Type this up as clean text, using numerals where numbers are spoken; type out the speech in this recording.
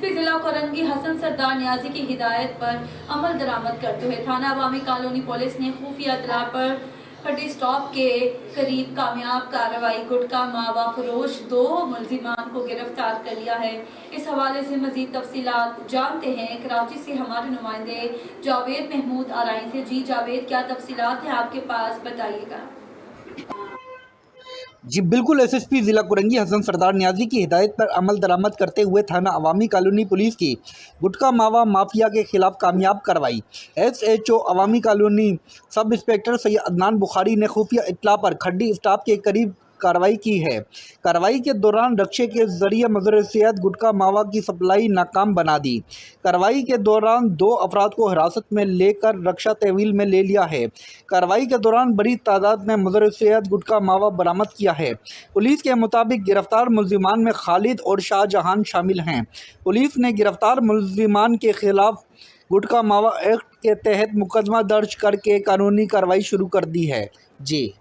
SP जिला कोरंगी हसन सरदार नियाजी की हिदायत पर अमल दरामद करते हुए थाना अवामी कॉलोनी पुलिस ने खुफिया इत्तला पर खड्डी स्टॉप के करीब कामयाब कार्रवाई गुटखा मावा फरोश 2 मुलजिमान को गिरफ्तार कर लिया है। इस हवाले से मजीद तफसीलात जानते हैं कराची से हमारे नुमाइंदे जावेद महमूद आराई से। जी जावेद, क्या तफसीलात हैं आपके पास, बताइएगा। जी बिल्कुल, एसएसपी जिला कोरंगी हसन सरदार नियाजी की हिदायत पर अमल दरामद करते हुए थाना अवामी कॉलोनी पुलिस की गुटखा मावा माफिया के खिलाफ कामयाब कार्रवाई। SHO Awami colony sub inspector Syed Adnan Bukhari ने खुफिया इत्तला पर खड्डी स्टॉप के करीब कार्रवाई की है। कार्रवाई के दौरान रक्षे के जरिए मजर सेहत गुटखा मावा की सप्लाई नाकाम बना दी। कार्रवाई के दौरान 2 अफराद को हिरासत में लेकर रक्षा तहवील में ले लिया है। कार्रवाई के दौरान बड़ी तादाद में मजर सेहत गुटखा मावा बरामद किया है। पुलिस के मुताबिक गिरफ्तार मुलजिमान में खालिद और शाहजहान शामिल हैं। पुलिस ने गिरफ्तार मुलजिमान के खिलाफ गुटखा मावा एक्ट के तहत मुकदमा दर्ज करके कानूनी कार्रवाई शुरू कर दी है। जी।